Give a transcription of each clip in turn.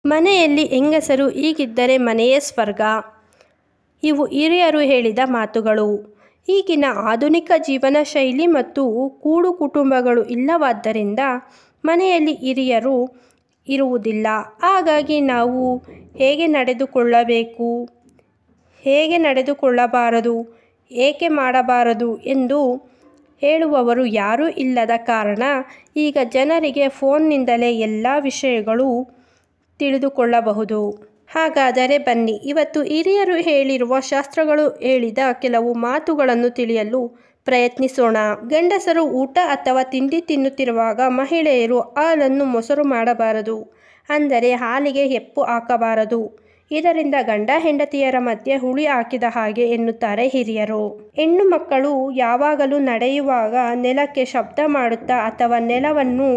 ಮನೆಯಲ್ಲಿ ಹೆಂಗಸರು ಹೀಗಿದ್ದರೆ ಮನೆಯೇ ಸ್ವರ್ಗ. ಇವು ಹಿರಿಯರು ಹೇಳಿದ ಮಾತುಗಳು. ಈಗಿನ ಆಧುನಿಕ ಜೀವನ ಶೈಲಿ ಮತ್ತು ಕೂಡು ಕುಟುಂಬಗಳು ಇಲ್ಲವಾದ್ದರಿಂದ ಮನೆಯಲ್ಲಿ ಹಿರಿಯರು ಇರುವುದಿಲ್ಲ. ಹಾಗಾಗಿ ನಾವು ಹೇಗೆ ನಡೆದುಕೊಳ್ಳಬೇಕು, ಹೇಗೆ ನಡೆದುಕೊಳ್ಳಬಾರದು, ಏಕೆ ಮಾಡಬಾರದು ಎಂದು ಹೇಳುವವರು ಯಾರೂ ಇಲ್ಲದ ಕಾರಣ ಈಗ ಜನರಿಗೆ ಫೋನ್ನಿಂದಲೇ ಎಲ್ಲ ವಿಷಯಗಳು ತಿಳಿದುಕೊಳ್ಳಬಹುದು. ಹಾಗಾದರೆ ಬನ್ನಿ, ಇವತ್ತು ಹಿರಿಯರು ಹೇಳಿರುವ, ಶಾಸ್ತ್ರಗಳು ಹೇಳಿದ ಕೆಲವು ಮಾತುಗಳನ್ನು ತಿಳಿಯಲು ಪ್ರಯತ್ನಿಸೋಣ. ಗಂಡಸರು ಊಟ ಅಥವಾ ತಿಂಡಿ ತಿನ್ನುತ್ತಿರುವಾಗ ಮಹಿಳೆಯರು ಹಾಲನ್ನು ಮೊಸರು ಮಾಡಬಾರದು. ಅಂದರೆ ಹಾಲಿಗೆ ಹೆಪ್ಪು ಹಾಕಬಾರದು. ಇದರಿಂದ ಗಂಡ ಹೆಂಡತಿಯರ ಮಧ್ಯೆ ಹುಳಿ ಹಾಕಿದ ಹಾಗೆ ಎನ್ನುತ್ತಾರೆ ಹಿರಿಯರು. ಹೆಣ್ಣು ಮಕ್ಕಳು ಯಾವಾಗಲೂ ನಡೆಯುವಾಗ ನೆಲಕ್ಕೆ ಶಬ್ದ ಮಾಡುತ್ತಾ ಅಥವಾ ನೆಲವನ್ನು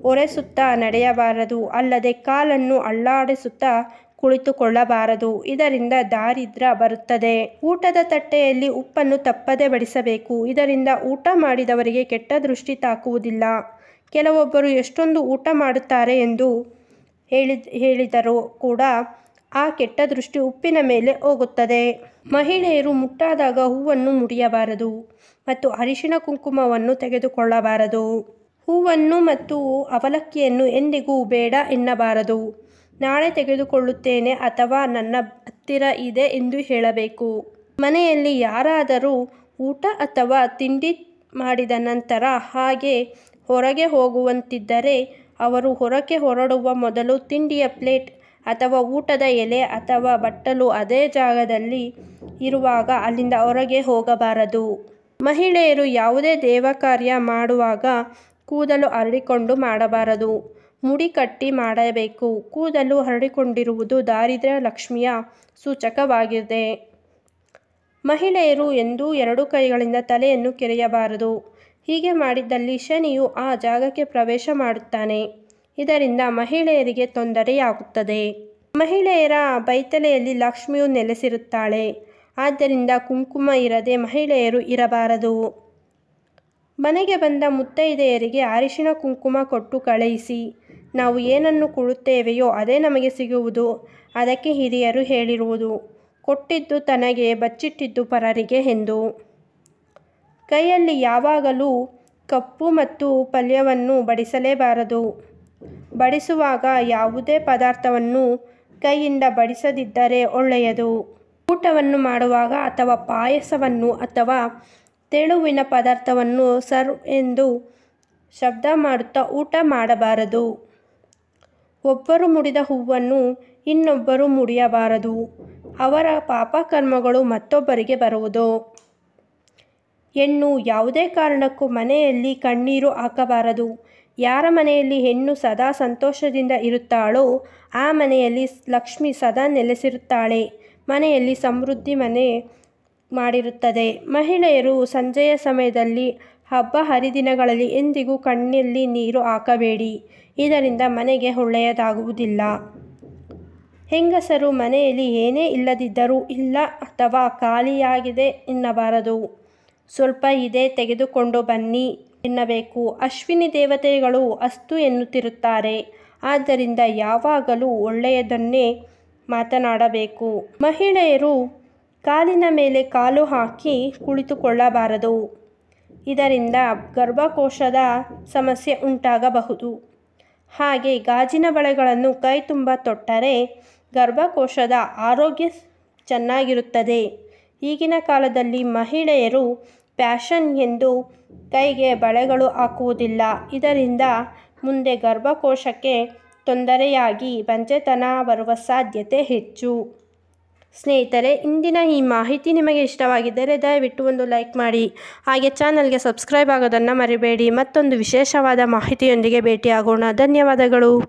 ಒರೆಸುತ್ತಾ ನಡೆಯಬಾರದು. ಅಲ್ಲದೆ ಕಾಲನ್ನು ಅಲ್ಲಾಡಿಸುತ್ತಾ ಕುಳಿತುಕೊಳ್ಳಬಾರದು. ಇದರಿಂದ ದಾರಿದ್ರ್ಯ ಬರುತ್ತದೆ. ಊಟದ ತಟ್ಟೆಯಲ್ಲಿ ಉಪ್ಪನ್ನು ತಪ್ಪದೆ ಬಡಿಸಬೇಕು. ಇದರಿಂದ ಊಟ ಮಾಡಿದವರಿಗೆ ಕೆಟ್ಟ ದೃಷ್ಟಿ ತಾಕುವುದಿಲ್ಲ. ಕೆಲವೊಬ್ಬರು ಎಷ್ಟೊಂದು ಊಟ ಮಾಡುತ್ತಾರೆ ಎಂದು ಹೇಳಿದರೂ ಕೂಡ ಆ ಕೆಟ್ಟ ದೃಷ್ಟಿ ಉಪ್ಪಿನ ಮೇಲೆ ಹೋಗುತ್ತದೆ. ಮಹಿಳೆಯರು ಮುಟ್ಟಾದಾಗ ಹೂವನ್ನು ಮುಡಿಯಬಾರದು ಮತ್ತು ಅರಿಶಿಣ ಕುಂಕುಮವನ್ನು ತೆಗೆದುಕೊಳ್ಳಬಾರದು. ಹೂವನ್ನು ಮತ್ತು ಅವಲಕ್ಕಿಯನ್ನು ಎಂದಿಗೂ ಬೇಡ ಎನ್ನಬಾರದು. ನಾಳೆ ತೆಗೆದುಕೊಳ್ಳುತ್ತೇನೆ ಅಥವಾ ನನ್ನ ಹತ್ತಿರ ಇದೆ ಎಂದು ಹೇಳಬೇಕು. ಮನೆಯಲ್ಲಿ ಯಾರಾದರೂ ಊಟ ಅಥವಾ ತಿಂಡಿ ಮಾಡಿದ ನಂತರ ಹಾಗೆ ಹೊರಗೆ ಹೋಗುವಂತಿದ್ದರೆ ಅವರು ಹೊರಗೆ ಹೊರಡುವ ಮೊದಲು ತಿಂಡಿಯ ಪ್ಲೇಟ್ ಅಥವಾ ಊಟದ ಎಲೆ ಅಥವಾ ಬಟ್ಟಲು ಅದೇ ಜಾಗದಲ್ಲಿ ಇರುವಾಗ ಅಲ್ಲಿಂದ ಹೊರಗೆ ಹೋಗಬಾರದು. ಮಹಿಳೆಯರು ಯಾವುದೇ ದೇವಕಾರ್ಯ ಮಾಡುವಾಗ ಕೂದಲು ಹರಡಿಕೊಂಡು ಮಾಡಬಾರದು. ಮುಡಿ ಕಟ್ಟಿ ಮಾಡಬೇಕು. ಕೂದಲು ಹರಡಿಕೊಂಡಿರುವುದು ದಾರಿದ್ರ್ಯ, ಲಕ್ಷ್ಮಿಯ ಸೂಚಕವಾಗಿದೆ. ಮಹಿಳೆಯರು ಎಂದೂ ಎರಡು ಕೈಗಳಿಂದ ತಲೆಯನ್ನು ಕೆರೆಯಬಾರದು. ಹೀಗೆ ಮಾಡಿದಲ್ಲಿ ಶನಿಯು ಆ ಜಾಗಕ್ಕೆ ಪ್ರವೇಶ ಮಾಡುತ್ತಾನೆ. ಇದರಿಂದ ಮಹಿಳೆಯರಿಗೆ ತೊಂದರೆಯಾಗುತ್ತದೆ. ಮಹಿಳೆಯರ ಬೈತಲೆಯಲ್ಲಿ ಲಕ್ಷ್ಮಿಯು ನೆಲೆಸಿರುತ್ತಾಳೆ. ಆದ್ದರಿಂದ ಕುಂಕುಮ ಇರದೆ ಮಹಿಳೆಯರು ಇರಬಾರದು. ಮನೆಗೆ ಬಂದ ಮುತ್ತೈದೆಯರಿಗೆ ಅರಿಶಿಣ ಕುಂಕುಮ ಕೊಟ್ಟು ಕಳುಹಿಸಿ. ನಾವು ಏನನ್ನು ಕೊಡುತ್ತೇವೆಯೋ ಅದೇ ನಮಗೆ ಸಿಗುವುದು. ಅದಕ್ಕೆ ಹಿರಿಯರು ಹೇಳಿರುವುದು ಕೊಟ್ಟಿದ್ದು ತನಗೆ, ಬಚ್ಚಿಟ್ಟಿದ್ದು ಪರರಿಗೆ ಎಂದು. ಕೈಯಲ್ಲಿ ಯಾವಾಗಲೂ ಕಪ್ಪು ಮತ್ತು ಪಲ್ಯವನ್ನು ಬಡಿಸಲೇಬಾರದು. ಬಡಿಸುವಾಗ ಯಾವುದೇ ಪದಾರ್ಥವನ್ನು ಕೈಯಿಂದ ಬಡಿಸದಿದ್ದರೆ ಒಳ್ಳೆಯದು. ಊಟವನ್ನು ಮಾಡುವಾಗ ಅಥವಾ ಪಾಯಸವನ್ನು ಅಥವಾ ತೆಳುವಿನ ಪದಾರ್ಥವನ್ನು ಸರ್ವ್ ಎಂದು ಶಬ್ದ ಮಾಡುತ್ತಾ ಊಟ ಮಾಡಬಾರದು. ಒಬ್ಬರು ಮುಡಿದ ಹೂವನ್ನು ಇನ್ನೊಬ್ಬರು ಮುಡಿಯಬಾರದು. ಅವರ ಪಾಪಕರ್ಮಗಳು ಮತ್ತೊಬ್ಬರಿಗೆ ಬರುವುದು. ಹೆಣ್ಣು ಯಾವುದೇ ಕಾರಣಕ್ಕೂ ಮನೆಯಲ್ಲಿ ಕಣ್ಣೀರು ಹಾಕಬಾರದು. ಯಾರ ಮನೆಯಲ್ಲಿ ಹೆಣ್ಣು ಸದಾ ಸಂತೋಷದಿಂದ ಇರುತ್ತಾಳೋ ಆ ಮನೆಯಲ್ಲಿ ಲಕ್ಷ್ಮಿ ಸದಾ ನೆಲೆಸಿರುತ್ತಾಳೆ. ಮನೆಯಲ್ಲಿ ಸಮೃದ್ಧಿ ಮನೆ ಮಾಡಿರುತ್ತದೆ. ಮಹಿಳೆಯರು ಸಂಜೆಯ ಸಮಯದಲ್ಲಿ ಹಬ್ಬ ಹರಿದಿನಗಳಲ್ಲಿ ಎಂದಿಗೂ ಕಣ್ಣಲ್ಲಿ ನೀರು ಹಾಕಬೇಡಿ. ಇದರಿಂದ ಮನೆಗೆ ಒಳ್ಳೆಯದಾಗುವುದಿಲ್ಲ. ಹೆಂಗಸರು ಮನೆಯಲ್ಲಿ ಏನೇ ಇಲ್ಲದಿದ್ದರೂ ಇಲ್ಲ ಅಥವಾ ಖಾಲಿಯಾಗಿದೆ ಎನ್ನಬಾರದು. ಸ್ವಲ್ಪ ಇದೆ ತೆಗೆದುಕೊಂಡು ಬನ್ನಿ ಎನ್ನಬೇಕು. ಅಶ್ವಿನಿ ದೇವತೆಗಳು ಅಸ್ತು ಎನ್ನುತ್ತಿರುತ್ತಾರೆ. ಆದ್ದರಿಂದ ಯಾವಾಗಲೂ ಒಳ್ಳೆಯದನ್ನೇ ಮಾತನಾಡಬೇಕು. ಮಹಿಳೆಯರು ಕಾಲಿನ ಮೇಲೆ ಕಾಲು ಹಾಕಿ ಕುಳಿತುಕೊಳ್ಳಬಾರದು. ಇದರಿಂದ ಗರ್ಭಕೋಶದ ಸಮಸ್ಯೆ ಉಂಟಾಗಬಹುದು. ಹಾಗೆ ಗಾಜಿನ ಬಳೆಗಳನ್ನು ಕೈ ತುಂಬ ತೊಟ್ಟರೆ ಗರ್ಭಕೋಶದ ಆರೋಗ್ಯ ಚೆನ್ನಾಗಿರುತ್ತದೆ. ಈಗಿನ ಕಾಲದಲ್ಲಿ ಮಹಿಳೆಯರು ಫ್ಯಾಷನ್ ಎಂದು ಕೈಗೆ ಬಳೆಗಳು ಹಾಕುವುದಿಲ್ಲ. ಇದರಿಂದ ಮುಂದೆ ಗರ್ಭಕೋಶಕ್ಕೆ ತೊಂದರೆಯಾಗಿ ಬಂಜೆತನ ಬರುವ ಸಾಧ್ಯತೆ ಹೆಚ್ಚು. ಸ್ನೇಹಿತರೆ, ಇಂದಿನ ಈ ಮಾಹಿತಿ ನಿಮಗೆ ಇಷ್ಟವಾಗಿದ್ದರೆ ದಯವಿಟ್ಟು ಒಂದು ಲೈಕ್ ಮಾಡಿ. ಹಾಗೆ ಚಾನಲ್ಗೆ ಸಬ್ಸ್ಕ್ರೈಬ್ ಆಗೋದನ್ನು ಮರಿಬೇಡಿ. ಮತ್ತೊಂದು ವಿಶೇಷವಾದ ಮಾಹಿತಿಯೊಂದಿಗೆ ಭೇಟಿಯಾಗೋಣ. ಧನ್ಯವಾದಗಳು.